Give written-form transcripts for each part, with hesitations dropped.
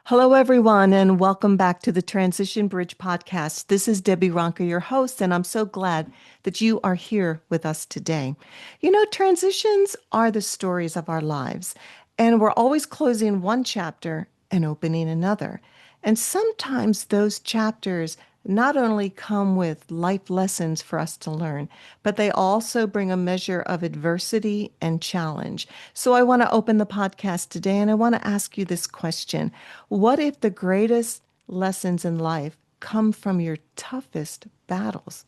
Hello, everyone, and welcome back to the Transition Bridge podcast. This is Debi Ronca, your host, and I'm so glad that you are here with us today. Transitions are the stories of our lives, and we're always closing one chapter and opening another. And sometimes those chapters not only come with life lessons for us to learn, but they also bring a measure of adversity and challenge. So I want to open the podcast today and I want to ask you this question. What if the greatest lessons in life come from your toughest battles?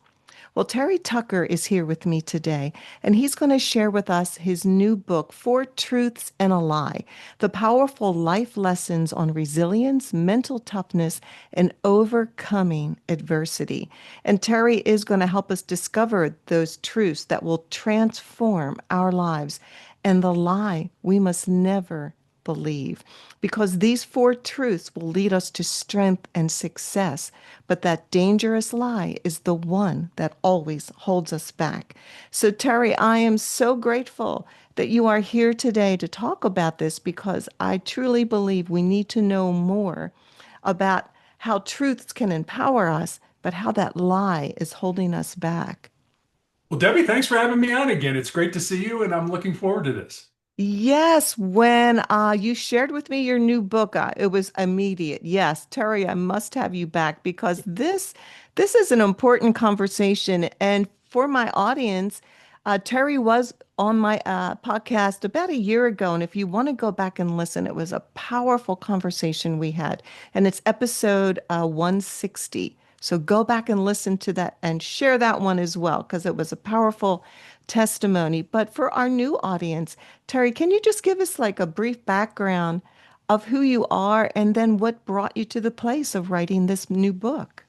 Well, Terry Tucker is here with me today, and he's going to share with us his new book, Four Truths and a Lie, the powerful life lessons on resilience, mental toughness, and overcoming adversity. And Terry is going to help us discover those truths that will transform our lives and the lie we must never believe, because these four truths will lead us to strength and success. But that dangerous lie is the one that always holds us back. So, Terry, I am so grateful that you are here today to talk about this because I truly believe we need to know more about how truths can empower us, but how that lie is holding us back. Well, Debbie, thanks for having me on again. It's great to see you, and I'm looking forward to this. Yes, when you shared with me your new book, it was immediate. Yes, Terry, I must have you back because this is an important conversation. And for my audience, Terry was on my podcast about a year ago. And if you want to go back and listen, it was a powerful conversation we had. And it's episode 160. So go back and listen to that and share that one as well, because it was a powerful testimony. But for our new audience, Terry, can you just give us like a brief background of who you are and then what brought you to the place of writing this new book?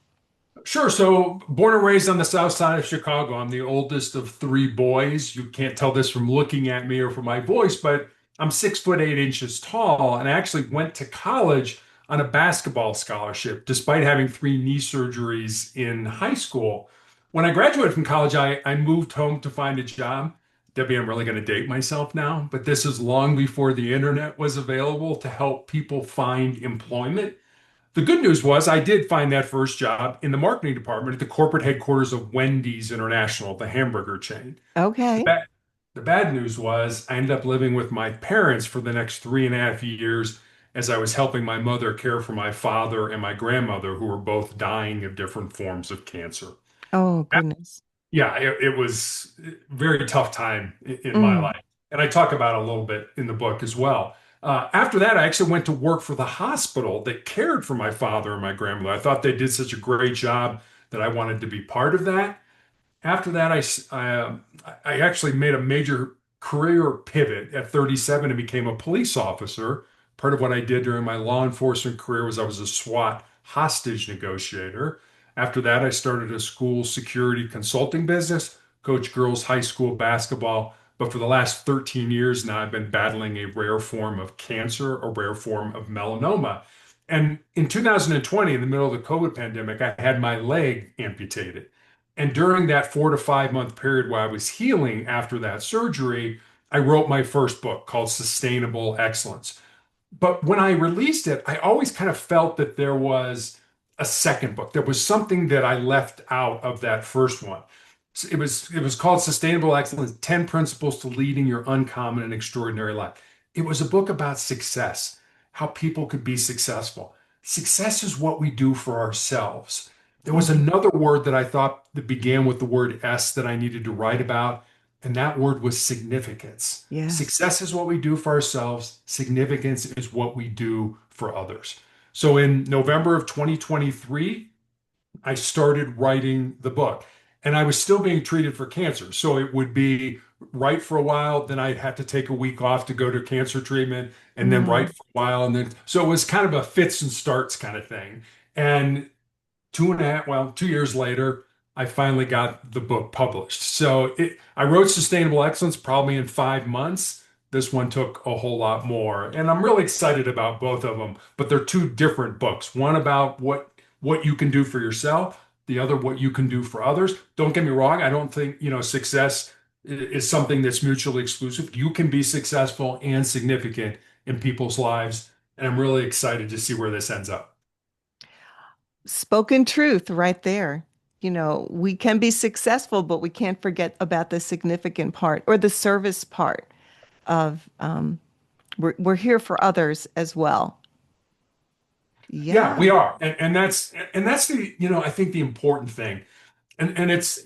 Sure. So, born and raised on the south side of Chicago, I'm the oldest of three boys. You can't tell this from looking at me or from my voice, but I'm 6'8" tall, and I actually went to college on a basketball scholarship, despite having three knee surgeries in high school. When I graduated from college, I moved home to find a job. Debbie, I'm really going to date myself now, but this is long before the internet was available to help people find employment. The good news was I did find that first job in the marketing department at the corporate headquarters of Wendy's International, the hamburger chain. The Okay. bad, the bad news was I ended up living with my parents for the next 3.5 years as I was helping my mother care for my father and my grandmother, who were both dying of different forms of cancer. Oh, goodness. Yeah, it was a very tough time in my Mm. life. And I talk about it a little bit in the book as well. After that, I actually went to work for the hospital that cared for my father and my grandmother. I thought they did such a great job that I wanted to be part of that. After that, I actually made a major career pivot at 37 and became a police officer. Part of what I did during my law enforcement career was I was a SWAT hostage negotiator. After that, I started a school security consulting business, coached girls high school basketball. But for the last 13 years now, I've been battling a rare form of cancer, a rare form of melanoma. And in 2020, in the middle of the COVID pandemic, I had my leg amputated. And during that 4 to 5 month period where I was healing after that surgery, I wrote my first book called Sustainable Excellence. But when I released it, I always kind of felt that there was a second book. There was something that I left out of that first one. So it was called Sustainable Excellence: 10 Principles to Leading Your Uncommon and Extraordinary Life. It was a book about success, how people could be successful. Success is what we do for ourselves. There was Mhm. another word that I thought that began with the word S that I needed to write about, and that word was significance. Yes. Success is what we do for ourselves. Significance is what we do for others. So in November of 2023, I started writing the book, and I was still being treated for cancer. So it would be write for a while, then I'd have to take a week off to go to cancer treatment, and then write Mm. for a while. And then, so it was kind of a fits and starts kind of thing. And 2 years later, I finally got the book published. I wrote Sustainable Excellence probably in 5 months. This one took a whole lot more, and I'm really excited about both of them. But they're two different books. One about what you can do for yourself, the other what you can do for others. Don't get me wrong, I don't think, success is something that's mutually exclusive. You can be successful and significant in people's lives, And I'm really excited to see where this ends up. Spoken truth right there. We can be successful, but we can't forget about the significant part or the service part of we're here for others as well. Yeah, we Yeah, are. And that's the, I think the important thing. And it's,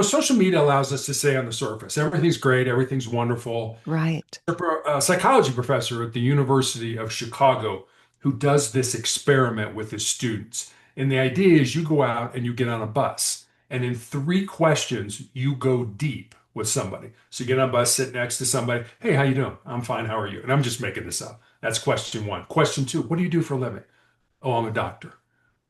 social media allows us to say on the surface, everything's great, everything's wonderful. right. A psychology professor at the University of Chicago who does this experiment with his students. And the idea is you go out and you get on a bus, and in 3 questions, you go deep with somebody. So you get on a bus, sit next to somebody. Hey, how you doing? I'm fine. How are you? And I'm just making this up. That's question one. Question two, what do you do for a living? Oh, I'm a doctor.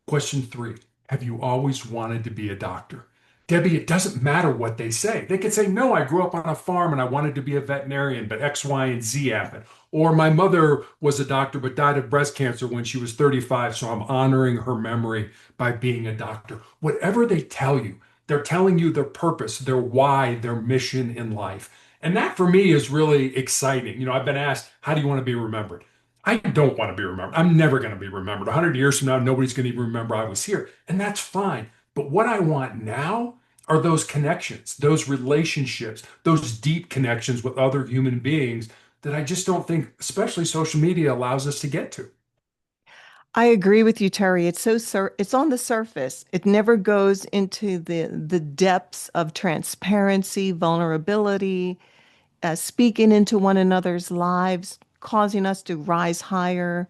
Question three, have you always wanted to be a doctor? Debbie, it doesn't matter what they say. They could say, no, I grew up on a farm and I wanted to be a veterinarian, but X, Y, and Z happened. Or my mother was a doctor but died of breast cancer when she was 35, so I'm honoring her memory by being a doctor. Whatever they tell you, they're telling you their purpose, their why, their mission in life. And that for me is really exciting. I've been asked, how do you want to be remembered? I don't want to be remembered. I'm never going to be remembered. 100 years from now, nobody's going to even remember I was here. And that's fine. But what I want now are those connections, those relationships, those deep connections with other human beings that I just don't think, especially social media, allows us to get to. I agree with you, Terry. It's on the surface. It never goes into the depths of transparency, vulnerability, speaking into one another's lives, causing us to rise higher.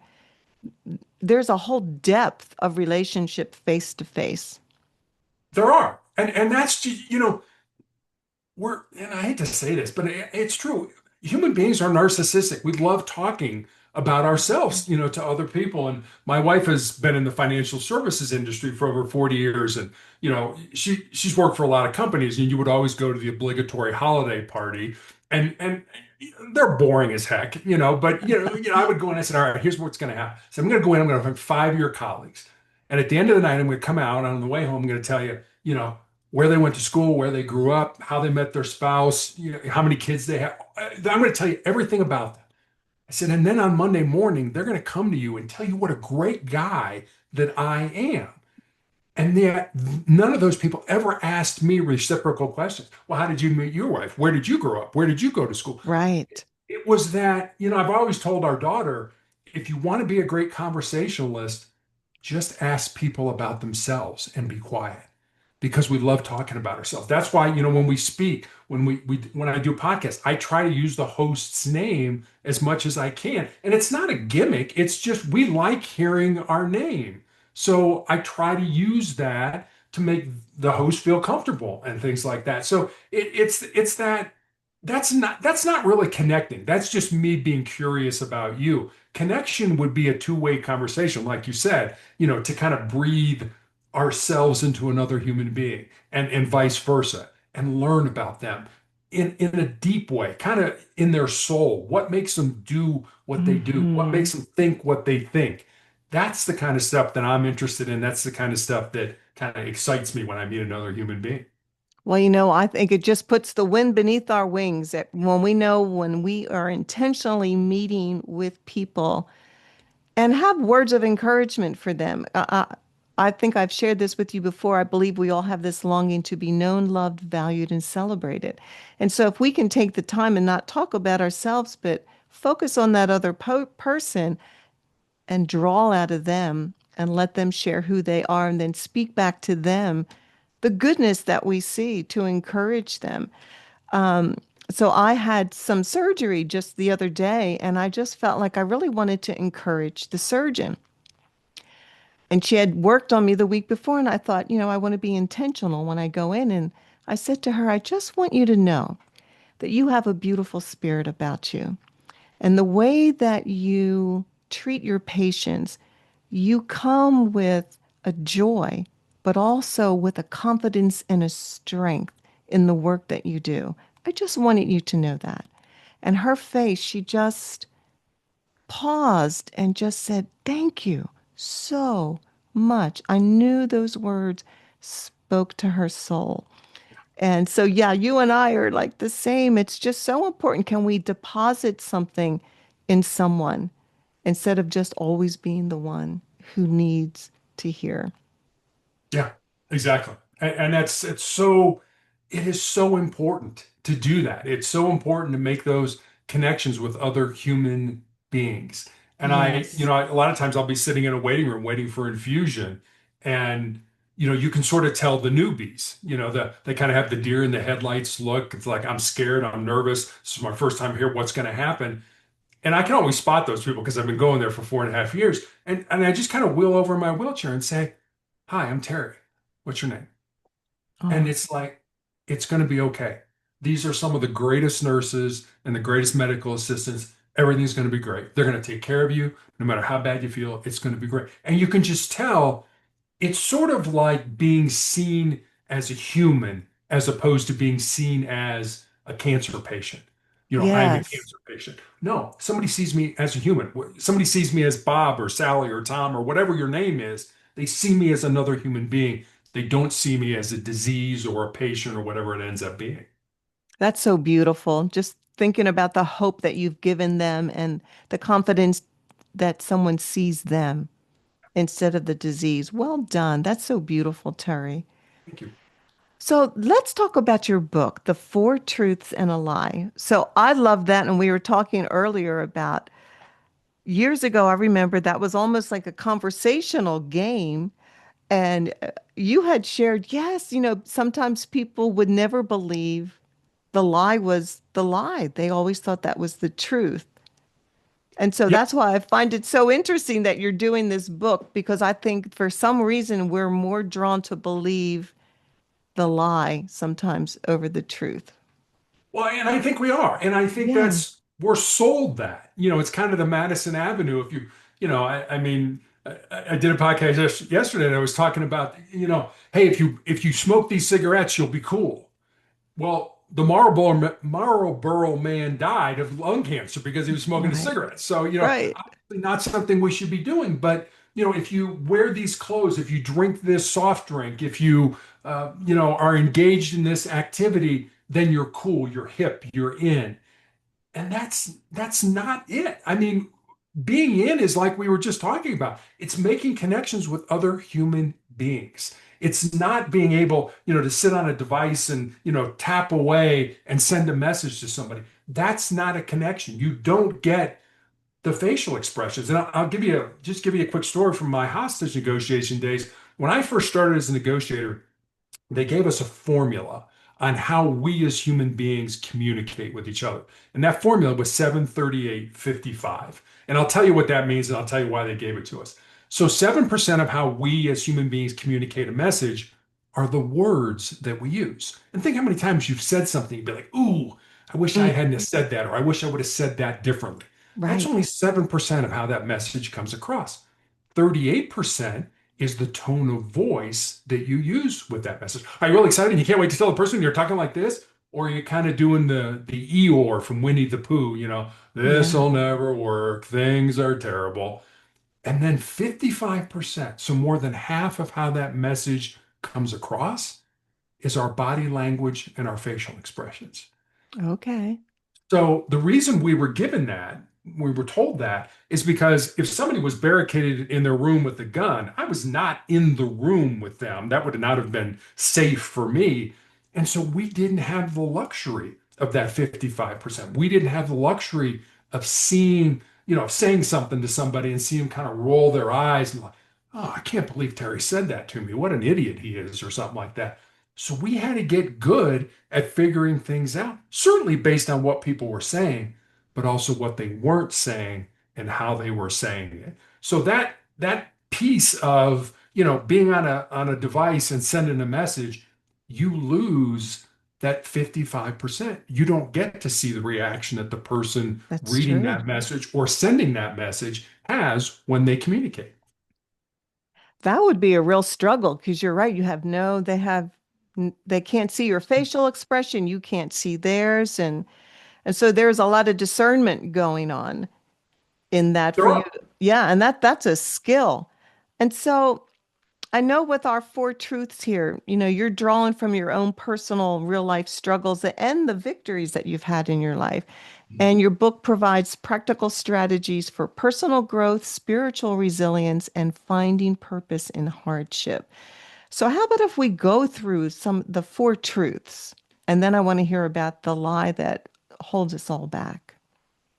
There's a whole depth of relationship face to face. There are. And that's, and I hate to say this, but it's true. Human beings are narcissistic. We love talking about ourselves, to other people. And my wife has been in the financial services industry for over 40 years. And, she's worked for a lot of companies, and you would always go to the obligatory holiday party. And they're boring as heck, but I would go in and I said, all right, here's what's going to happen. So I'm going to go in, I'm going to find 5 of your colleagues. And at the end of the night, I'm going to come out, and on the way home, I'm going to tell you, where they went to school, where they grew up, how they met their spouse, how many kids they have. I'm going to tell you everything about that. I said, and then on Monday morning, they're going to come to you and tell you what a great guy that I am. And yet, none of those people ever asked me reciprocal questions. Well, how did you meet your wife? Where did you grow up? Where did you go to school? Right. It was that, I've always told our daughter, if you want to be a great conversationalist, just ask people about themselves and be quiet because we love talking about ourselves. That's why, when we speak, when I do podcasts, I try to use the host's name as much as I can. And it's not a gimmick, it's just we like hearing our name. So I try to use that to make the host feel comfortable and things like that. So it's that that's not really connecting. That's just me being curious about you. Connection would be a two-way conversation, like you said, to kind of breathe ourselves into another human being and vice versa and learn about them in a deep way, kind of in their soul. What makes them do what they do? What Hmm. makes them think what they think? That's the kind of stuff that I'm interested in. That's the kind of stuff that kind of excites me when I meet another human being. Well, I think it just puts the wind beneath our wings that when we are intentionally meeting with people and have words of encouragement for them. I think I've shared this with you before. I believe we all have this longing to be known, loved, valued, and celebrated. And so, if we can take the time and not talk about ourselves, but focus on that other person and draw out of them and let them share who they are and then speak back to them the goodness that we see to encourage them. So I had some surgery just the other day, and I just felt like I really wanted to encourage the surgeon. And she had worked on me the week before, and I thought, I want to be intentional when I go in. And I said to her, I just want you to know that you have a beautiful spirit about you. And the way that you treat your patients, you come with a joy, but also with a confidence and a strength in the work that you do. I just wanted you to know that. And her face, she just paused and just said, thank you so much. I knew those words spoke to her soul. And so, yeah, you and I are like the same. It's just so important. Can we deposit something in someone instead of just always being the one who needs to hear. Yeah, exactly. And it is so important to do that. It's so important to make those connections with other human beings. And Yes. a lot of times I'll be sitting in a waiting room waiting for infusion, and you can sort of tell the newbies, they kind of have the deer in the headlights look. It's like, I'm scared, I'm nervous. This is my first time here. What's going to happen? And I can always spot those people because I've been going there for 4.5 years. And I just kind of wheel over in my wheelchair and say, "Hi, I'm Terry. What's your name?" And Oh, it's like, it's going to be okay. These are some of the greatest nurses and the greatest medical assistants. Everything's going to be great. They're going to take care of you no matter how bad you feel. It's going to be great. And you can just tell it's sort of like being seen as a human as opposed to being seen as a cancer patient. I'm a yes. cancer patient. No, somebody sees me as a human. Somebody sees me as Bob or Sally or Tom or whatever your name is. They see me as another human being. They don't see me as a disease or a patient or whatever it ends up being. That's so beautiful. Just thinking about the hope that you've given them and the confidence that someone sees them instead of the disease. Well done. That's so beautiful, Terry. Thank you. So let's talk about your book, The Four Truths and a Lie. So I love that. And we were talking earlier about years ago, I remember that was almost like a conversational game. And you had shared, yes, sometimes people would never believe the lie was the lie. They always thought that was the truth. And so Yep. that's why I find it so interesting that you're doing this book, because I think for some reason we're more drawn to believe the lie sometimes over the truth. Well, and I think we are. And I think Yeah, we're sold that. It's kind of the Madison Avenue. If I mean, I did a podcast yesterday and I was talking about, hey, if you smoke these cigarettes, you'll be cool. Well, the Marlboro man died of lung cancer because he was smoking a right, cigarette. So, right. obviously not something we should be doing. But, if you wear these clothes, if you drink this soft drink, if you, are engaged in this activity, then you're cool, you're hip, you're in. And that's not it. I mean, being in is like we were just talking about. It's making connections with other human beings. It's not being able, to sit on a device and, tap away and send a message to somebody. That's not a connection. You don't get the facial expressions. And I'll give you a quick story from my hostage negotiation days. When I first started as a negotiator, they gave us a formula on how we as human beings communicate with each other. And that formula was 73855. And I'll tell you what that means and I'll tell you why they gave it to us. So 7% of how we as human beings communicate a message are the words that we use. And think how many times you've said something, you'd be like, ooh, I wish I Mm, hadn't have said that, or I wish I would have said that differently. That's right. only 7% of how that message comes across. 38% is the tone of voice that you use with that message. Are you really excited and you can't wait to tell the person you're talking like this? Or are you kind of doing the Eeyore from Winnie the Pooh, Yeah. this'll never work, things are terrible. And then 55%, so more than half of how that message comes across is our body language and our facial expressions. Okay. So the reason we were given that, we were told that, is because if somebody was barricaded in their room with a gun, I was not in the room with them. That would not have been safe for me. And so we didn't have the luxury of that 55%. We didn't have the luxury of seeing, of saying something to somebody and see them kind of roll their eyes and like, oh, I can't believe Terry said that to me. What an idiot he is, or something like that. So we had to get good at figuring things out, certainly based on what people were saying, but also what they weren't saying and how they were saying it. So that piece of, being on a device and sending a message, you lose that 55%. You don't get to see the reaction that the person That's reading true. that message or sending that message has when they communicate. That would be a real struggle because you're right. They can't see your facial expression. You can't see theirs. And so there's a lot of discernment going on in that There for you. are. Yeah. And that's a skill. And so I know with our four truths here, you're drawing from your own personal real life struggles and the victories that you've had in your life. And your book provides practical strategies for personal growth, spiritual resilience, and finding purpose in hardship. So, how about if we go through the four truths, and then I want to hear about the lie that holds us all back.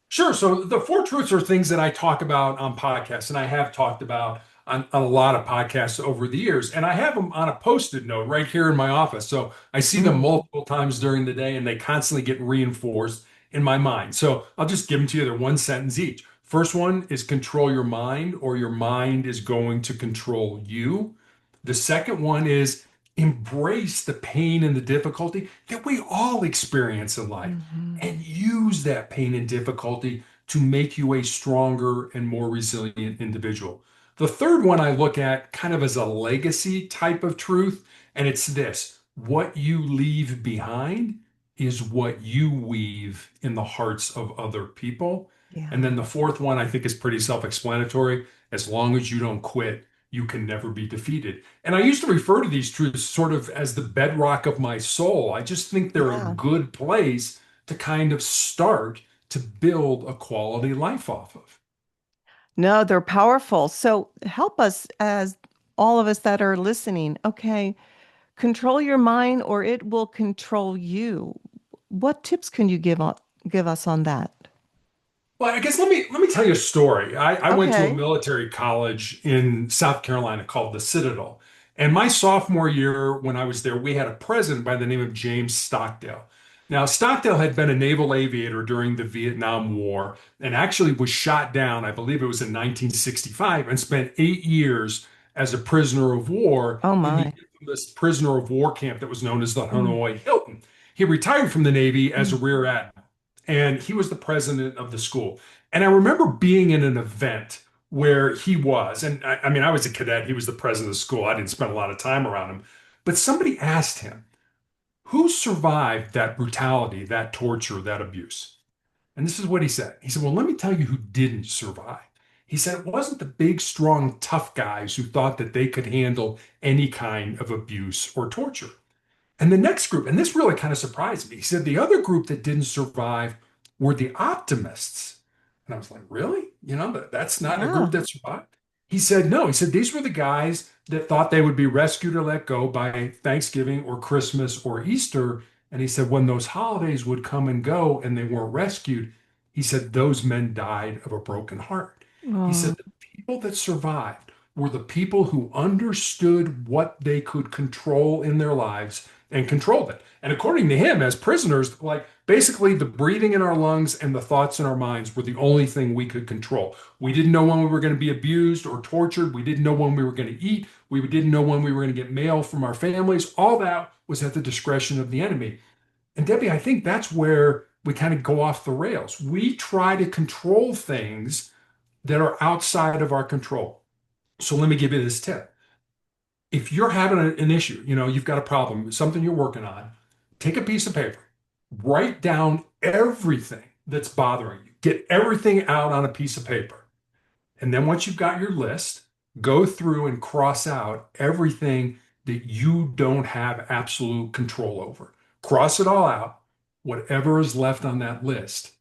Sure. So the four truths are things that I talk about on podcasts, and I have talked about on a lot of podcasts over the years. And I have them on a post-it note right here in my office. So I see them Mm, multiple times during the day, and they constantly get reinforced in my mind. So I'll just give them to you. They're one sentence each. First one is control your mind, or your mind is going to control you. The second one is embrace the pain and the difficulty that we all experience in life mhm. and use that pain and difficulty to make you a stronger and more resilient individual. The third one I look at kind of as a legacy type of truth, and it's this: what you leave behind is what you weave in the hearts of other people. And Yeah. then the fourth one I think is pretty self-explanatory. As long as you don't quit, you can never be defeated. And I used to refer to these truths sort of as the bedrock of my soul. I just think they're a Yeah. good place to kind of start to build a quality life off of. No, they're powerful. So, help us as all of us that are listening. Okay, control your mind or it will control you. What tips can you give us on that? Well, I guess let me tell you a story. I went to a Okay. military college in South Carolina called the Citadel. And my sophomore year, when I was there, we had a president by the name of James Stockdale. Now, Stockdale had been a naval aviator during the Vietnam War and actually was shot down, I believe it was in 1965, and spent 8 years as a prisoner of war Oh in the my. infamous prisoner of war camp that was known as the Mm, Hanoi Hilton. He retired from the Navy as a mm. rear admiral, and he was the president of the school. And I remember being in an event where he was, and I mean, I was a cadet, he was the president of the school. I didn't spend a lot of time around him, but somebody asked him, who survived that brutality, that torture, that abuse? And this is what he said. He said, well, let me tell you who didn't survive. He said it wasn't the big, strong, tough guys who thought that they could handle any kind of abuse or torture. And the next group, and this really kind of surprised me, he said the other group that didn't survive were the optimists. And I was like, really? That's not a Yeah. group that survived? He said, no. He said these were the guys that thought they would be rescued or let go by Thanksgiving or Christmas or Easter. And he said, when those holidays would come and go and they weren't rescued, he said, those men died of a broken heart. He Oh, said, the people that survived were the people who understood what they could control in their lives and controlled it. And according to him, as prisoners, like basically the breathing in our lungs and the thoughts in our minds were the only thing we could control. We didn't know when we were going to be abused or tortured. We didn't know when we were going to eat. We didn't know when we were going to get mail from our families. All that was at the discretion of the enemy. And Debbie, I think that's where we kind of go off the rails. We try to control things that are outside of our control. So let me give you this tip. If you're having an issue, you've got a problem, something you're working on, take a piece of paper, write down everything that's bothering you, get everything out on a piece of paper. And then once you've got your list, go through and cross out everything that you don't have absolute control over. Cross it all out. Whatever is left on that list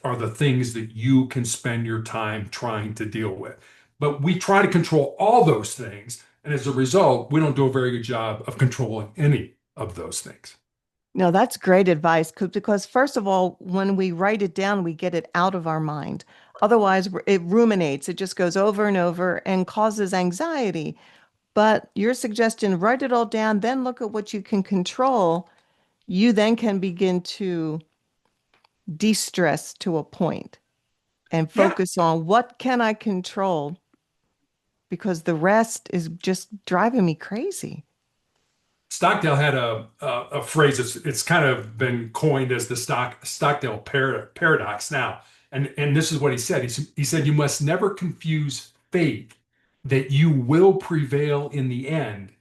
are the things that you can spend your time trying to deal with. But we try to control all those things. And as a result, we don't do a very good job of controlling any of those things. no, that's great advice because first of all, when we write it down, we get it out of our mind. Otherwise, it ruminates. It just goes over and over and causes anxiety. But your suggestion, write it all down, then look at what you can control. You then can begin to de-stress to a point and Yeah, focus on what can I control because the rest is just driving me crazy. Stockdale had a phrase it's kind of been coined as the Stockdale paradox now. And this is what he said. He said, you must never confuse faith that you will prevail in the end,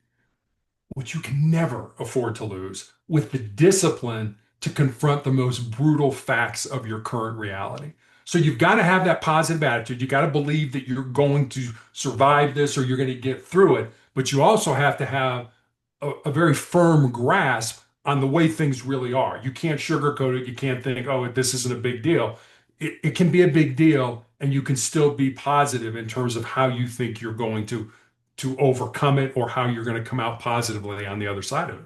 which you can never afford to lose, with the discipline to confront the most brutal facts of your current reality. So you've got to have that positive attitude. You got to believe that you're going to survive this or you're going to get through it. But you also have to have a very firm grasp on the way things really are. You can't sugarcoat it. You can't think, oh, this isn't a big deal. It can be a big deal, and you can still be positive in terms of how you think you're going to overcome it or how you're going to come out positively on the other side of it.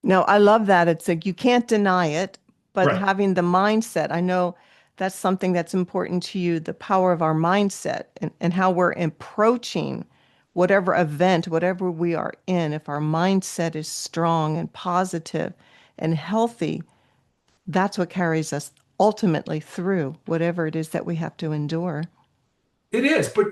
No, I love that. It's like you can't deny it, but Right. having the mindset, I know that's something that's important to you, the power of our mindset and how we're approaching whatever event, whatever we are in. If our mindset is strong and positive and healthy, that's what carries us ultimately through whatever it is that we have to endure. It is, but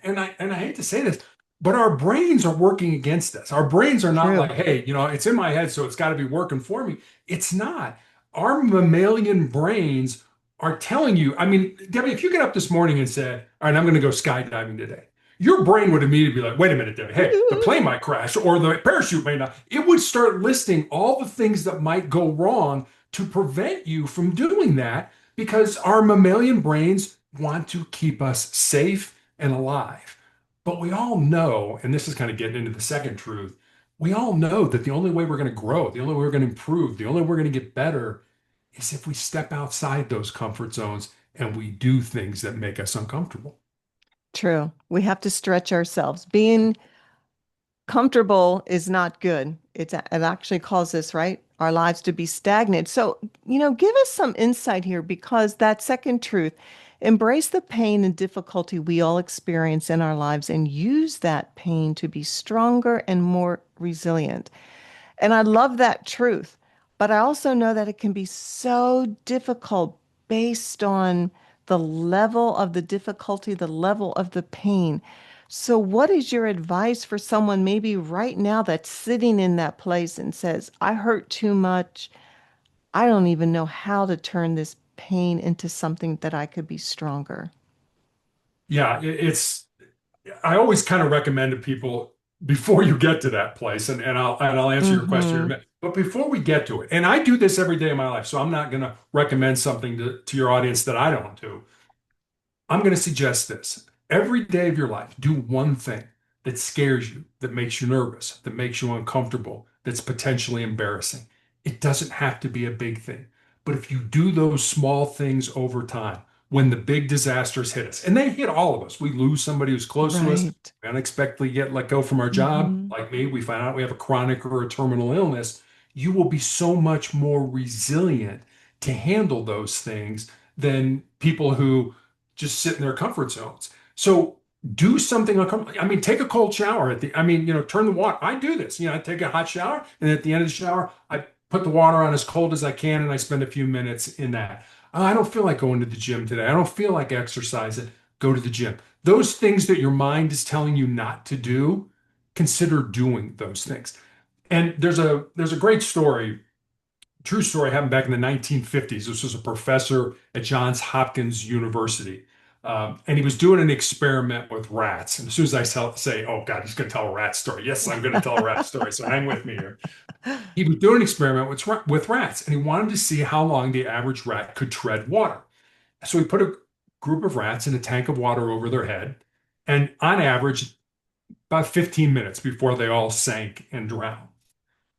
and I hate to say this, but our brains are working against us. Our brains are not True. like, hey, it's in my head, so it's got to be working for me. It's not. Our mammalian brains are telling you. I mean, Debbie, if you get up this morning and said, "All right, I'm going to go skydiving today," your brain would immediately be like, "Wait a minute, Debbie. Hey, the plane might crash or the parachute may not." It would start listing all the things that might go wrong to prevent you from doing that because our mammalian brains want to keep us safe and alive. But we all know, and this is kind of getting into the second truth, we all know that the only way we're going to grow, the only way we're going to improve, the only way we're going to get better is if we step outside those comfort zones and we do things that make us uncomfortable. True. We have to stretch ourselves. Being comfortable is not good. It actually causes, right, our lives to be stagnant. So, give us some insight here because that second truth, embrace the pain and difficulty we all experience in our lives and use that pain to be stronger and more resilient. And I love that truth. But I also know that it can be so difficult based on the level of the difficulty, the level of the pain. So, what is your advice for someone maybe right now that's sitting in that place and says, I hurt too much. I don't even know how to turn this pain into something that I could be stronger? Yeah, I always kind of recommend to people before you get to that place, and I'll answer your question in a Mm-hmm. minute. But before we get to it, and I do this every day of my life, so I'm not going to recommend something to your audience that I don't do. I'm going to suggest this. Every day of your life, do one thing that scares you, that makes you nervous, that makes you uncomfortable, that's potentially embarrassing. It doesn't have to be a big thing. But if you do those small things over time, when the big disasters hit us, and they hit all of us, we lose somebody who's close to us, Right. we unexpectedly get let go from our job, Mm-hmm. like me, we find out we have a chronic or a terminal illness, you will be so much more resilient to handle those things than people who just sit in their comfort zones. So do something uncomfortable. I mean, take a cold shower turn the water. I do this. I take a hot shower, and at the end of the shower, I put the water on as cold as I can, and I spend a few minutes in that. I don't feel like going to the gym today. I don't feel like exercising. Go to the gym. Those things that your mind is telling you not to do, consider doing those things. And there's a great story, true story, happened back in the 1950s. This was a professor at Johns Hopkins University. And he was doing an experiment with rats. And as soon as I say, oh God, he's going to tell a rat story. Yes, I'm going to tell a rat story. So hang with me here. He was doing an experiment with rats, and he wanted to see how long the average rat could tread water. So he put a group of rats in a tank of water over their head. And on average, about 15 minutes before they all sank and drowned.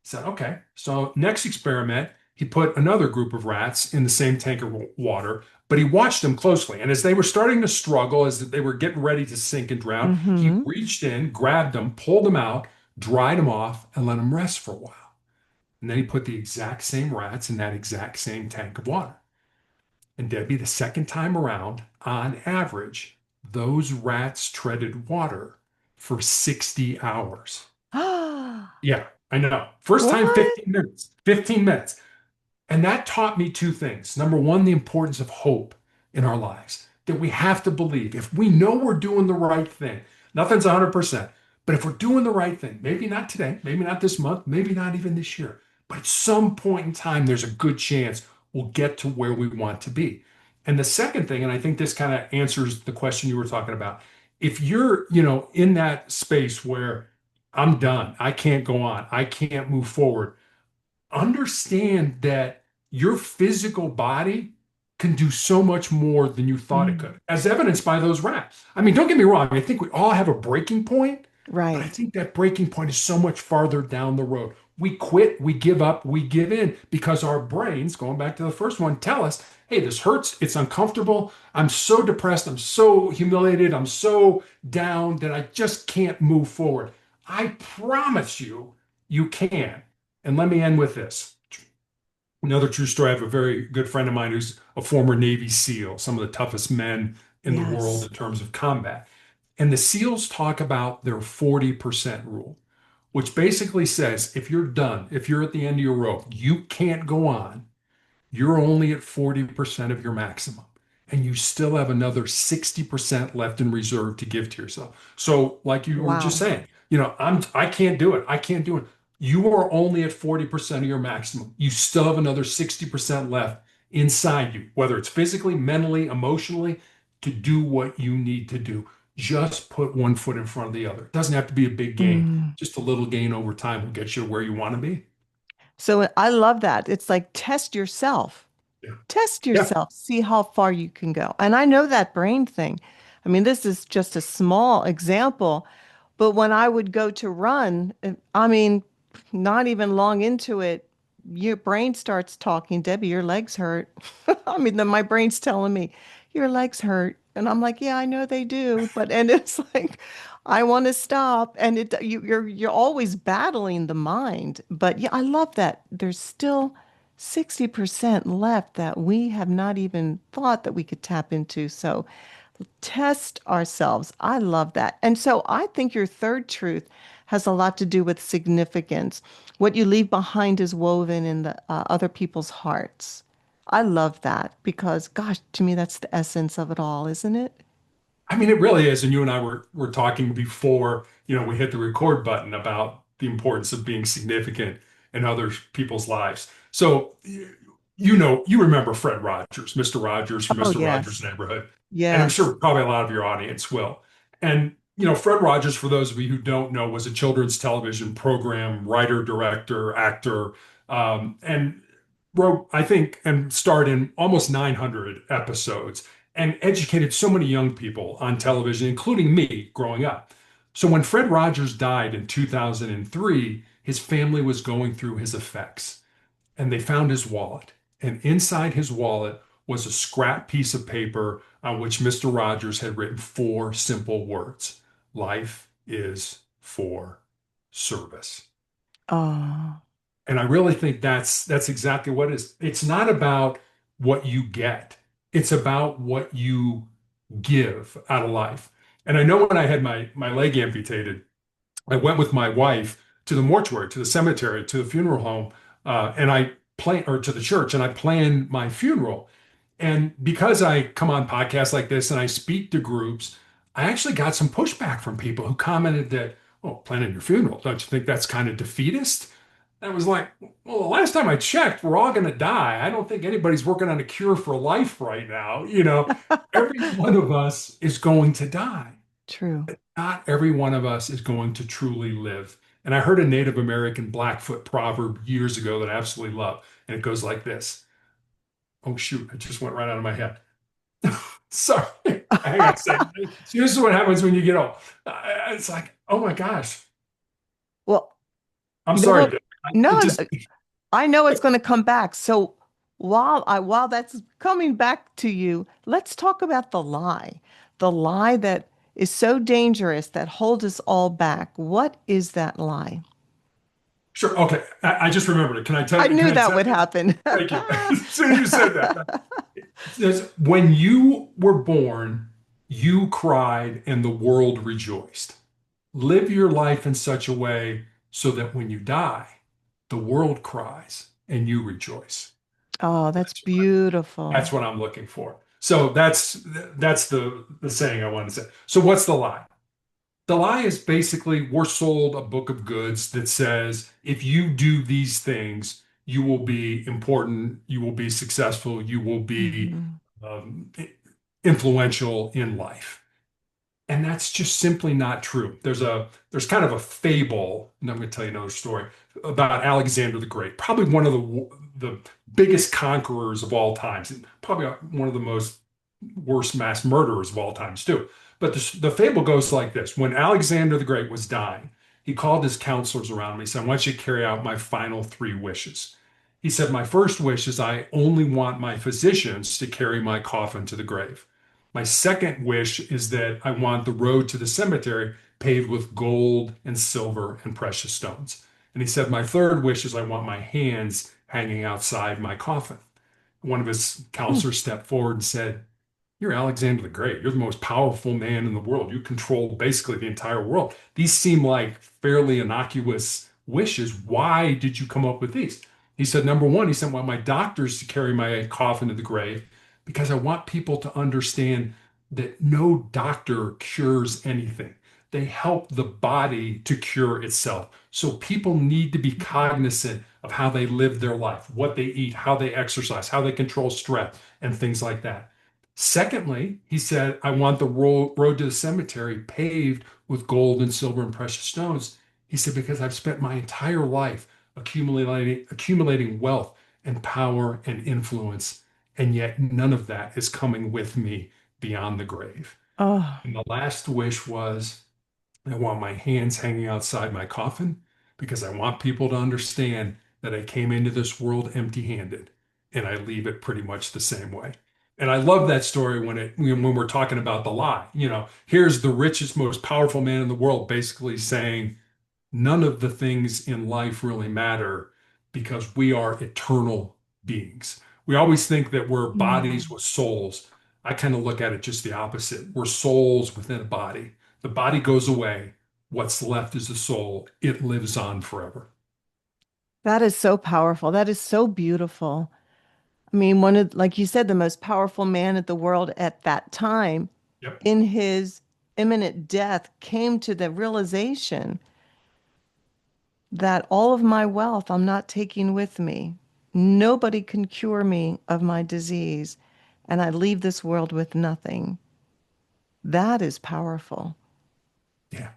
Said, okay. So next experiment, he put another group of rats in the same tank of water, but he watched them closely. And as they were starting to struggle, as they were getting ready to sink and drown, he Mm-hmm. reached in, grabbed them, pulled them out, dried them off, and let them rest for a while. And then he put the exact same rats in that exact same tank of water. And Debbie, the second time around, on average, those rats treaded water for 60 hours. Yeah, I know. First time, What? 15 minutes. 15 minutes. And that taught me two things. Number one, the importance of hope in our lives, that we have to believe. If we know we're doing the right thing, nothing's 100%, but if we're doing the right thing, maybe not today, maybe not this month, maybe not even this year, but at some point in time, there's a good chance we'll get to where we want to be. And the second thing, and I think this kind of answers the question you were talking about, if you're, in that space where I'm done, I can't go on, I can't move forward, understand that your physical body can do so much more than you thought it Mm. could, as evidenced by those rats. I mean, don't get me wrong. I think we all have a breaking point, but I Right. think that breaking point is so much farther down the road. we quit, we give up, we give in because our brains, going back to the first one, tell us, hey, this hurts, it's uncomfortable, I'm so depressed, I'm so humiliated, I'm so down that I just can't move forward. I promise you, you can. And let me end with this. Another true story. I have a very good friend of mine who's a former Navy SEAL, some of the toughest men in the world Yes. in terms of combat. And the SEALs talk about their 40% rule, which basically says if you're done, if you're at the end of your rope, you can't go on, you're only at 40% of your maximum. And you still have another 60% left in reserve to give to yourself. So, like you were just Wow. saying, I can't do it. I can't do it. You are only at 40% of your maximum. You still have another 60% left inside you, whether it's physically, mentally, emotionally, to do what you need to do. Just put one foot in front of the other. It doesn't have to be a big gain. Mm. Just a little gain over time will get you where you want to be. So I love that. It's like test yourself. Yeah. Test Yeah. yourself, see how far you can go. And I know that brain thing. I mean, this is just a small example, but when I would go to run, I mean, not even long into it, your brain starts talking, Debbie, your legs hurt. I mean, then my brain's telling me, your legs hurt. And I'm like, yeah, I know they do. But and it's like, I want to stop. And you're always battling the mind. But yeah, I love that. There's still 60% left that we have not even thought that we could tap into. So test ourselves. I love that. And so I think your third truth has a lot to do with significance. What you leave behind is woven in the other people's hearts. I love that because, gosh, to me, that's the essence of it all, isn't it? I mean, it really is. And you and I were talking before, we hit the record button about the importance of being significant in other people's lives. So, you remember Fred Rogers, Mr. Rogers from Oh, Mr. Rogers' yes. Neighborhood. And I'm Yes. sure probably a lot of your audience will. And, Fred Rogers, for those of you who don't know, was a children's television program writer, director, actor, and wrote, I think, and starred in almost 900 episodes and educated so many young people on television, including me growing up. So when Fred Rogers died in 2003, his family was going through his effects and they found his wallet. And inside his wallet was a scrap piece of paper on which Mr. Rogers had written four simple words: Life is for service. Oh, And I really think that's exactly what it is. It's not about what you get. It's about what you give out of life. And I know when I had my leg amputated, I went with my wife to the mortuary, to the cemetery, to the funeral home, and I planned, or to the church, and I planned my funeral. And because I come on podcasts like this and I speak to groups, I actually got some pushback from people who commented that, oh, planning your funeral, don't you think that's kind of defeatist? I was like, well, the last time I checked, we're all going to die. I don't think anybody's working on a cure for life right now. Every one of us is going to die. true. Not every one of us is going to truly live. And I heard a Native American Blackfoot proverb years ago that I absolutely love. And it goes like this. Oh, shoot. It just went right out of my head. Sorry. Hang on a second. See, this is what happens when you get old. It's like, oh my gosh. Well, I'm you know sorry, what? Dave. It No, just, I know it's going to come back. So while that's coming back to you, let's talk about the lie. The lie that is so dangerous that holds us all back. What is that lie? sure. Okay. I just remembered it. Can I tell I you? Can knew I that tell would you? happen. Thank you. As soon as you said that, when you were born, you cried and the world rejoiced. Live your life in such a way so that when you die, the world cries and you rejoice. Oh, that's That's what, beautiful. that's what I'm looking for. So that's the saying I want to say. So what's the lie? The lie is basically we're sold a book of goods that says if you do these things, you will be important, you will be successful, you will be Mhm. um, influential in life. And that's just simply not true. There's kind of a fable, and I'm going to tell you another story about Alexander the Great, probably one of the biggest conquerors of all times, and probably one of the most worst mass murderers of all times too. But the fable goes like this: when Alexander the Great was dying, he called his counselors around me. He said, I want you to carry out my final three wishes. He said, my first wish is I only want my physicians to carry my coffin to the grave. My second wish is that I want the road to the cemetery paved with gold and silver and precious stones. And he said, my third wish is I want my hands hanging outside my coffin. One of his Mm. counselors stepped forward and said, you're Alexander the Great. You're the most powerful man in the world. You control basically the entire world. These seem like fairly innocuous wishes. Why did you come up with these? He said, number one, he said, I want my doctors to carry my coffin to the grave because I want people to understand that no doctor cures anything. They help the body to cure itself. So people need to be cognizant of how they live their life, what they eat, how they exercise, how they control stress, and things like that. Secondly, he said, I want the road to the cemetery paved with gold and silver and precious stones. He said, because I've spent my entire life accumulating wealth and power and influence, and yet none of that is coming with me beyond the grave. Oh, And the last wish was, I want my hands hanging outside my coffin because I want people to understand that I came into this world empty-handed and I leave it pretty much the same way. And I love that story when we're talking about the lie. Here's the richest, most powerful man in the world basically saying, none of the things in life really matter because we are eternal beings. We always think that we're bodies mm. with souls. I kind of look at it just the opposite. We're souls within a body. The body goes away. What's left is the soul. It lives on forever. That is so powerful. That is so beautiful. I mean, like you said, the most powerful man in the world at that time, Yep. in his imminent death, came to the realization that all of my wealth I'm not taking with me. Nobody can cure me of my disease, and I leave this world with nothing. That is powerful. Yeah.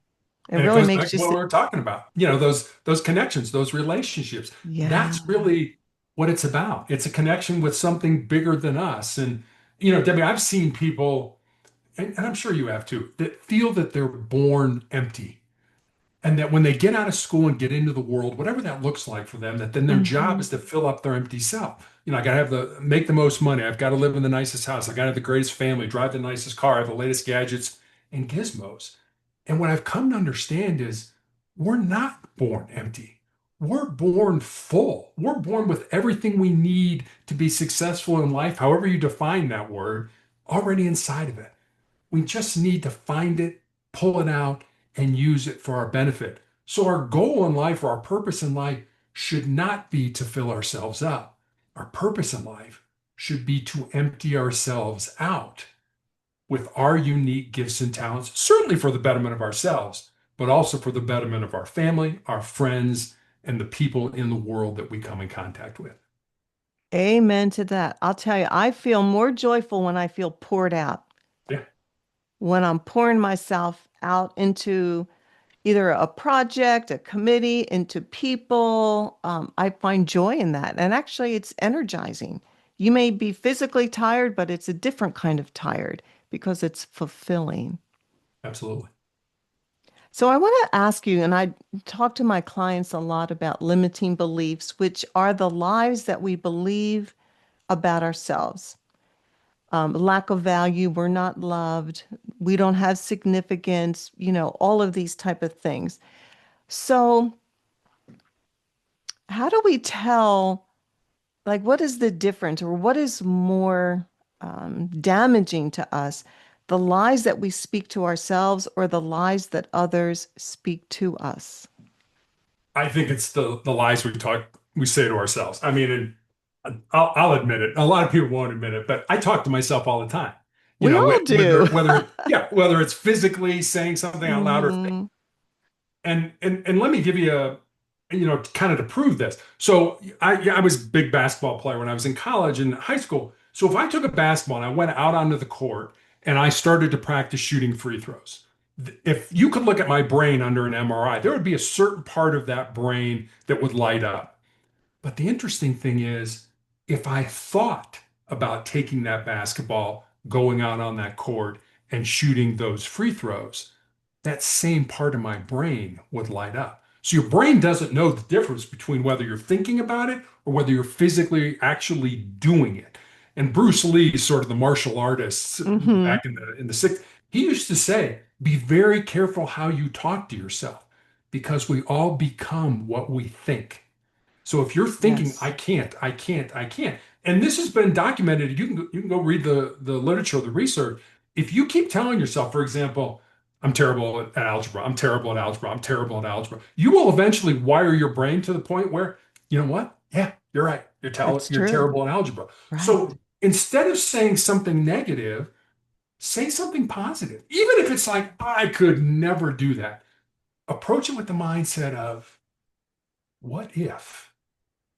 It And it really goes back makes to you what we sit. were talking about. Those connections, those relationships. Yeah. That's really what it's about. It's a connection with something bigger than us. And Debbie, I've seen people, and I'm sure you have too, that feel that they're born empty. And that when they get out of school and get into the world, whatever that looks like for them, that then their job Hmm. is to fill up their empty self. I got to make the most money. I've got to live in the nicest house. I got to have the greatest family, drive the nicest car, have the latest gadgets and gizmos. And what I've come to understand is we're not born empty. We're born full. We're born with everything we need to be successful in life, however you define that word, already inside of it. We just need to find it, pull it out, and use it for our benefit. So, our goal in life or our purpose in life should not be to fill ourselves up. Our purpose in life should be to empty ourselves out with our unique gifts and talents, certainly for the betterment of ourselves, but also for the betterment of our family, our friends, and the people in the world that we come in contact with. Amen to that. I'll tell you, I feel more joyful when I feel poured out, Yeah, when I'm pouring myself out into either a project, a committee, into people. I find joy in that. And actually, it's energizing. You may be physically tired, but it's a different kind of tired because it's fulfilling. absolutely. So I want to ask you, and I talk to my clients a lot about limiting beliefs, which are the lies that we believe about ourselves. Lack of value, we're not loved, we don't have significance, all of these type of things. So how do we tell, like, what is the difference or what is more damaging to us? The lies that we speak to ourselves or the lies that others speak to us? I think it's the lies we say to ourselves. I mean, and I'll admit it. A lot of people won't admit it, but I talk to myself all the time. We all do. Whether it's physically saying something out loud or Hmm. and let me give you kind of to prove this. So I was a big basketball player when I was in college and high school. So if I took a basketball and I went out onto the court and I started to practice shooting free throws, if you could look at my brain under an MRI, there would be a certain part of that brain that would light up. But the interesting thing is, if I thought about taking that basketball, going out on that court and shooting those free throws, that same part of my brain would light up. So your brain doesn't know the difference between whether you're thinking about it or whether you're physically actually doing it. And Bruce Lee, sort of the martial artist Mm-hmm. back in the 60s, he used to say, be very careful how you talk to yourself because we all become what we think. So if you're thinking, I Yes. can't, I can't, I can't, and this has been documented, you can go read the literature, the research. If you keep telling yourself, for example, I'm terrible at algebra, I'm terrible at algebra, I'm terrible at algebra, you will eventually wire your brain to the point where, you know what? Yeah, you're right. It's You're true. terrible at algebra. Right. So instead of saying something negative, say something positive. Even if it's like, I could never do that. Approach it with the mindset of, what if?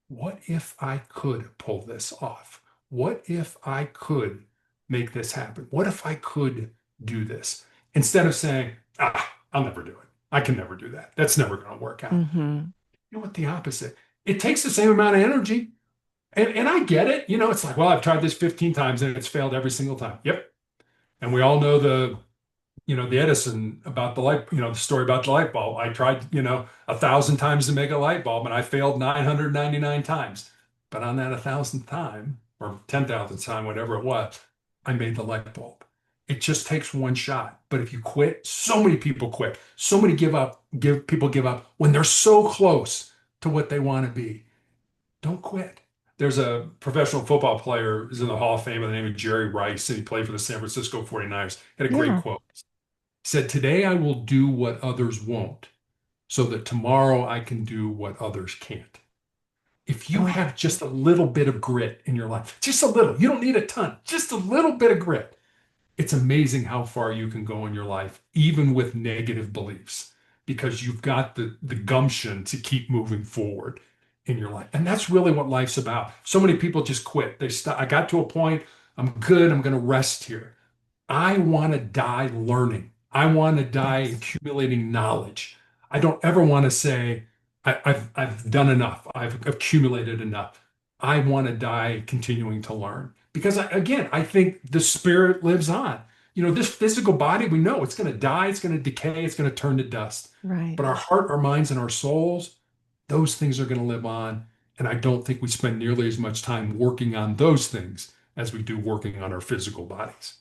What if I could pull this off? What if I could make this happen? What if I could do this? Instead of saying, I'll never do it. I can never do that. That's never going to work out. Mm-hmm. You know what? The opposite. It takes the same amount of energy. And I get it. It's like, well, I've tried this 15 times and it's failed every single time. Yep. And we all know the Edison about the light, the story about the light bulb. I tried, 1,000 times to make a light bulb and I failed 999 times. But on that 1,000th time or 10,000th time, whatever it was, I made the light bulb. It just takes one shot. But if you quit, so many people quit. So many people give up when they're so close to what they want to be. Don't quit. There's a professional football player who's in the Hall of Fame by the name of Jerry Rice, and he played for the San Francisco 49ers. He had a great Yeah. quote. He said, today I will do what others won't, so that tomorrow I can do what others can't. If you Oh, have just a little bit of grit in your life, just a little, you don't need a ton, just a little bit of grit, it's amazing how far you can go in your life, even with negative beliefs, because you've got the gumption to keep moving forward in your life. And that's really what life's about. So many people just quit. They stop. I got to a point, I'm good, I'm going to rest here. I want to die learning. I want to die yes. accumulating knowledge. I don't ever want to say, I've done enough. I've accumulated enough. I want to die continuing to learn. Because again, I think the spirit lives on. This physical body, we know it's going to die, it's going to decay, it's going to turn to dust. Right. But our heart, our minds, and our souls, those things are going to live on. And I don't think we spend nearly as much time working on those things as we do working on our physical bodies.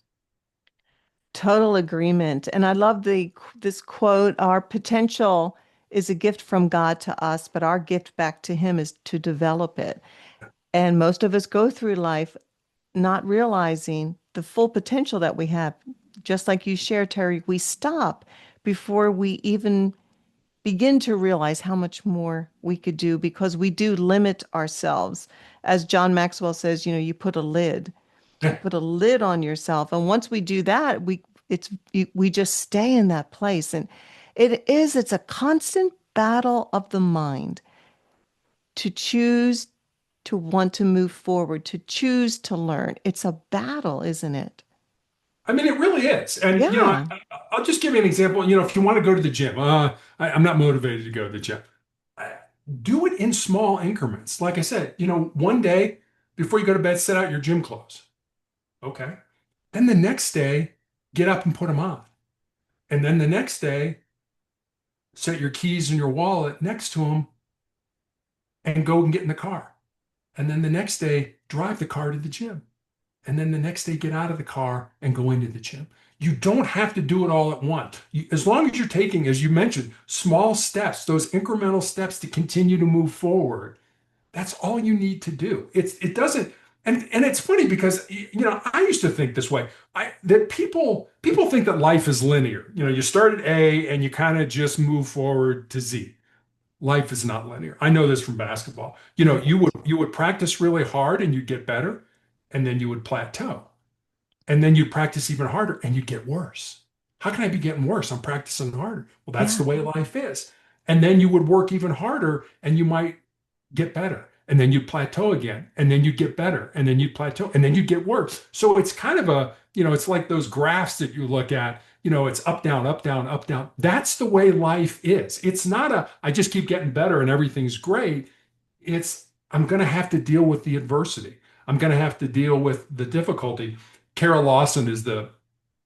Total agreement. And I love this quote, our potential is a gift from God to us, but our gift back to him is to develop it. And most of us go through life not realizing the full potential that we have. Just like you shared, Terry, we stop before we even begin to realize how much more we could do because we do limit ourselves. As John Maxwell says, you put a lid on yourself. And once we do that, we just stay in that place. And it's a constant battle of the mind to choose to want to move forward, to choose to learn. It's a battle, isn't it? I mean, it really is. And, Yeah. I'll just give you an example. If you want to go to the gym, I'm not motivated to go to the gym. Uh, Do it in small increments. Like I said, one day before you go to bed, set out your gym clothes. Okay. Then the next day, get up and put them on. And then the next day, set your keys and your wallet next to them and go and get in the car. And then the next day, drive the car to the gym. And then the next day, get out of the car and go into the gym. You don't have to do it all at once. As long as you're taking, as you mentioned, small steps, those incremental steps to continue to move forward, that's all you need to do. It doesn't, and it's funny because I used to think this way. That people think that life is linear. You start at A and you kind of just move forward to Z. Life is not linear. I know this from basketball. You would practice really hard and you'd get better, and then you would plateau. And then you'd practice even harder and you'd get worse. How can I be getting worse? I'm practicing harder. Well, that's the Yeah. way life is. And then you would work even harder and you might get better. And then you'd plateau again. And then you'd get better. And then you'd plateau. And then you'd get worse. So it's kind of it's like those graphs that you look at, it's up, down, up, down, up, down. That's the way life is. It's not I just keep getting better and everything's great. I'm going to have to deal with the adversity. I'm going to have to deal with the difficulty. Kara Lawson is the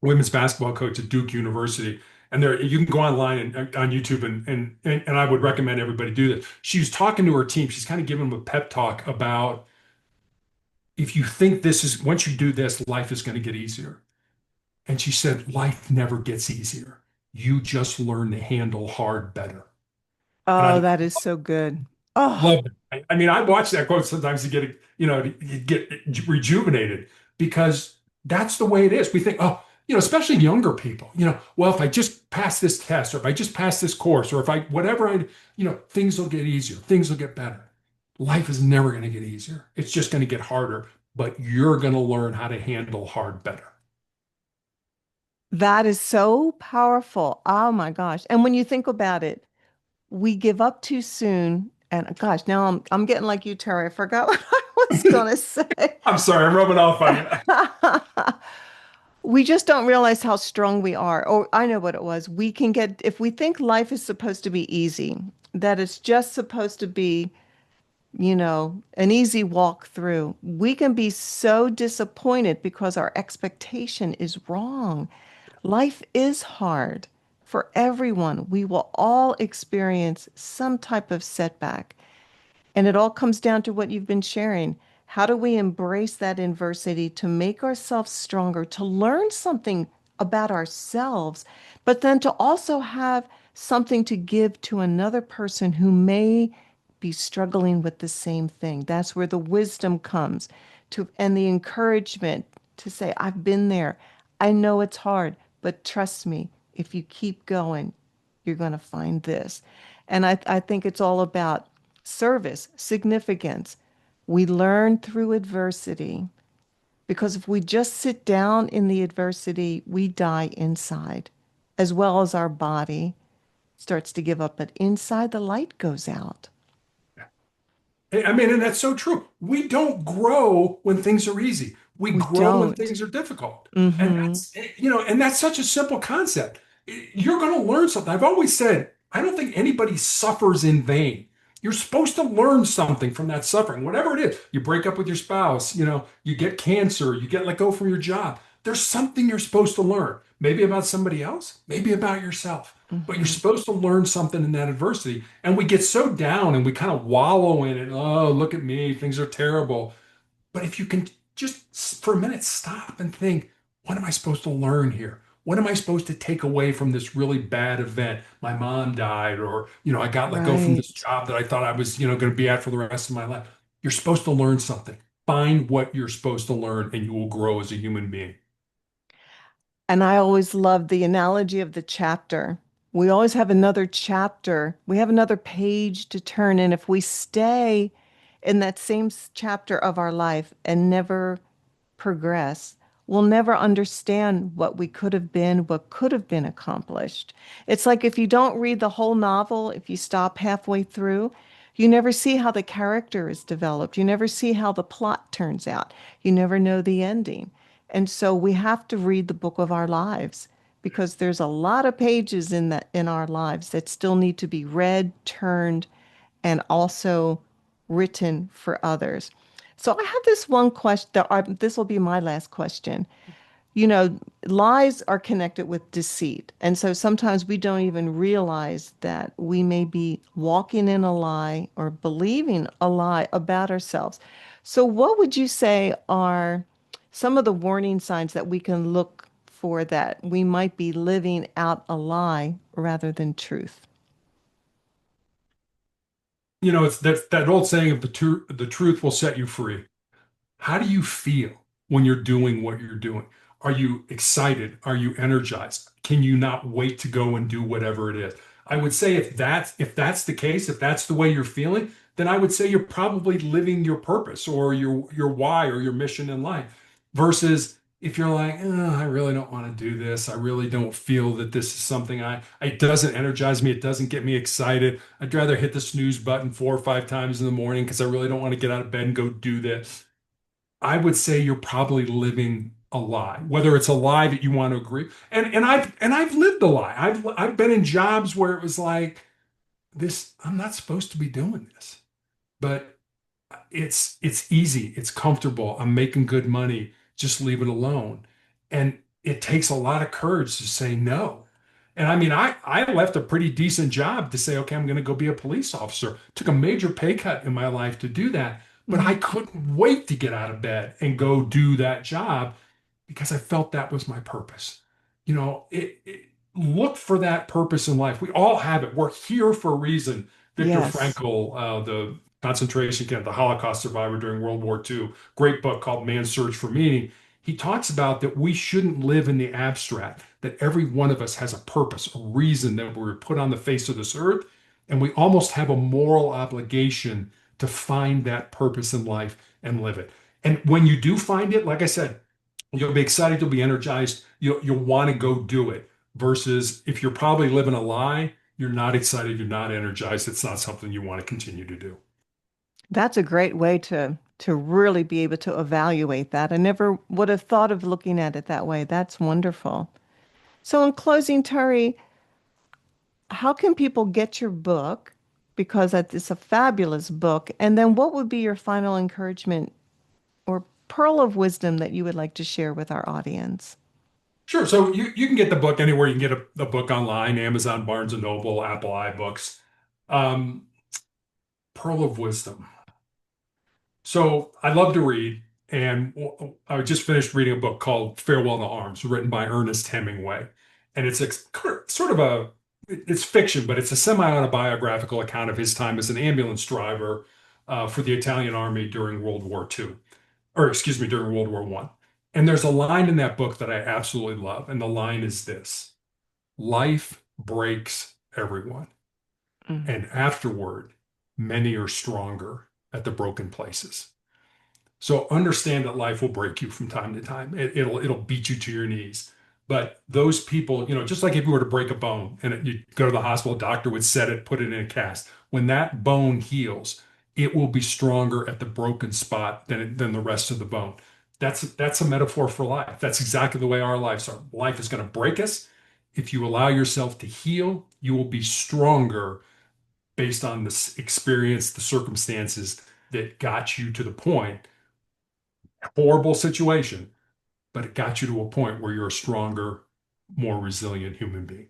women's basketball coach at Duke University. And there you can go online and on YouTube and I would recommend everybody do this. She was talking to her team. She's kind of giving them a pep talk about if you think this is once you do this, life is going to get easier. And she said, life never gets easier. You just learn to handle hard better. And Oh, I that is so good. Oh, love it. I mean, I watch that quote sometimes to get, to get rejuvenated because that's the way it is. We think, oh, especially younger people, well, if I just pass this test or if I just pass this course or if I, whatever things will get easier, things will get better. Life is never going to get easier. It's just going to get harder, but you're going to learn how to handle hard better. that is so powerful. Oh my gosh. And when you think about it, we give up too soon. And gosh, now I'm getting like you, Terry. I forgot what I was gonna say. I'm sorry, I'm rubbing off on you. We just don't realize how strong we are. Or I know what it was. We can get, if we think life is supposed to be easy, that it's just supposed to be, an easy walk through, we can be so disappointed because our expectation is wrong. Life is hard for everyone. We will all experience some type of setback. And it all comes down to what you've been sharing. How do we embrace that adversity to make ourselves stronger, to learn something about ourselves, but then to also have something to give to another person who may be struggling with the same thing? That's where the wisdom comes to, and the encouragement to say, I've been there. I know it's hard, but trust me, if you keep going, you're going to find this. And I think it's all about service, significance. We learn through adversity because if we just sit down in the adversity, we die inside, as well as our body starts to give up. But inside, the light goes out. I mean, and that's so true. We don't grow when things are easy. We We grow when don't. things are difficult. And Mm-hmm. that's such a simple concept. You're going to learn something. I've always said, I don't think anybody suffers in vain. You're supposed to learn something from that suffering, whatever it is. You break up with your spouse, you get cancer, you get let go from your job. There's something you're supposed to learn, maybe about somebody else, maybe about yourself. But you're Mm-hmm. supposed to learn something in that adversity. And we get so down and we kind of wallow in it. Oh, look at me, things are terrible. But if you can just for a minute stop and think, what am I supposed to learn here? What am I supposed to take away from this really bad event? My mom died, or I got let go from this Right. job that I thought I was, going to be at for the rest of my life. You're supposed to learn something. Find what you're supposed to learn, and you will grow as a human being. And I always love the analogy of the chapter. We always have another chapter. We have another page to turn. And if we stay in that same chapter of our life and never progress, we'll never understand what we could have been, what could have been accomplished. It's like if you don't read the whole novel, if you stop halfway through, you never see how the character is developed. You never see how the plot turns out. You never know the ending. And so we have to read the book of our lives because there's a lot of pages in our lives that still need to be read, turned, and also written for others. So I have this one question. This will be my last question. Lies are connected with deceit. And so sometimes we don't even realize that we may be walking in a lie or believing a lie about ourselves. So, what would you say are some of the warning signs that we can look for that we might be living out a lie rather than truth? It's that old saying of the truth will set you free. How do you feel when you're doing what you're doing? Are you excited? Are you energized? Can you not wait to go and do whatever it is? I would say if that's the case, if that's the way you're feeling, then I would say you're probably living your purpose or your why or your mission in life. Versus if you're like, I really don't want to do this. I really don't feel that this is something it doesn't energize me. It doesn't get me excited. I'd rather hit the snooze button 4 or 5 times in the morning because I really don't want to get out of bed and go do this. I would say you're probably living a lie, whether it's a lie that you want to agree. And I've lived a lie. I've been in jobs where it was like this, I'm not supposed to be doing this. But it's easy, it's comfortable. I'm making good money. Just leave it alone. And it takes a lot of courage to say no. And I mean, I left a pretty decent job to say, okay, I'm going to go be a police officer. Took a major pay cut in my life to do that, but I Mhm. couldn't wait to get out of bed and go do that job because I felt that was my purpose. Look for that purpose in life. We all have it. We're here for a reason. Viktor Yes. Frankl, the concentration camp, the Holocaust survivor during World War II, great book called Man's Search for Meaning. He talks about that we shouldn't live in the abstract, that every one of us has a purpose, a reason that we were put on the face of this earth, and we almost have a moral obligation to find that purpose in life and live it. And when you do find it, like I said, you'll be excited, you'll be energized, you'll want to go do it. Versus if you're probably living a lie, you're not excited, you're not energized, it's not something you want to continue to do. That's a great way to really be able to evaluate that. I never would have thought of looking at it that way. That's wonderful. So in closing, Terry, how can people get your book? Because it's a fabulous book. And then what would be your final encouragement or pearl of wisdom that you would like to share with our audience? Sure. So you can get the book anywhere. You can get a book online, Amazon, Barnes and Noble, Apple iBooks. Um, Pearl of Wisdom. So I love to read, and I just finished reading a book called Farewell to Arms, written by Ernest Hemingway, and it's sort of it's fiction, but it's a semi-autobiographical account of his time as an ambulance driver for the Italian army during World War II, or excuse me, during World War I. And there's a line in that book that I absolutely love, and the line is this: "Life breaks everyone, Mm. and afterward, many are stronger at the broken places." So understand that life will break you from time to time. It'll beat you to your knees. But those people, just like if you were to break a bone and you go to the hospital, doctor would set it, put it in a cast. When that bone heals, it will be stronger at the broken spot than the rest of the bone. That's a metaphor for life. That's exactly the way our lives are. Life is going to break us. If you allow yourself to heal, you will be stronger based on this experience, the circumstances that got you to the point. Horrible situation, but it got you to a point where you're a stronger, more resilient human being.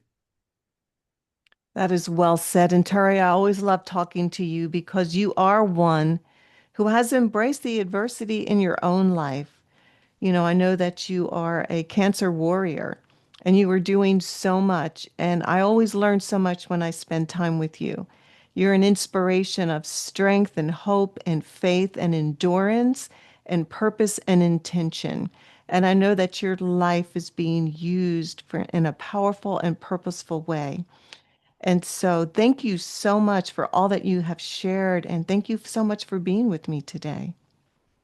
That is well said. And Terry, I always love talking to you because you are one who has embraced the adversity in your own life. I know that you are a cancer warrior and you are doing so much. And I always learn so much when I spend time with you. You're an inspiration of strength and hope and faith and endurance and purpose and intention. And I know that your life is being used in a powerful and purposeful way. And so, thank you so much for all that you have shared. And thank you so much for being with me today.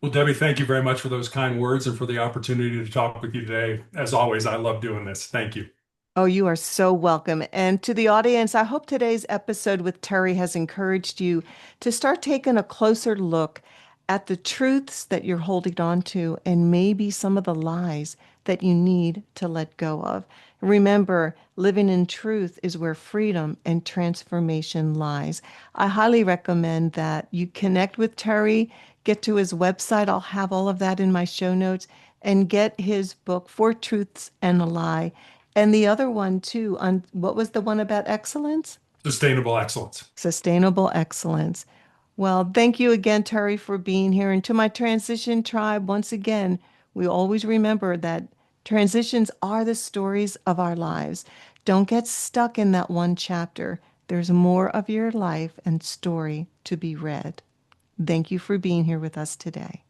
Well, Debbie, thank you very much for those kind words and for the opportunity to talk with you today. As always, I love doing this. Thank you. Oh, you are so welcome. And to the audience, I hope today's episode with Terry has encouraged you to start taking a closer look at the truths that you're holding on to and maybe some of the lies that you need to let go of. Remember, living in truth is where freedom and transformation lies. I highly recommend that you connect with Terry, get to his website. I'll have all of that in my show notes, and get his book, Four Truths and a Lie. And the other one too, on what was the one about excellence? Sustainable excellence. Sustainable excellence. Well, thank you again, Terry, for being here. And to my transition tribe, once again, we always remember that transitions are the stories of our lives. Don't get stuck in that one chapter. There's more of your life and story to be read. Thank you for being here with us today.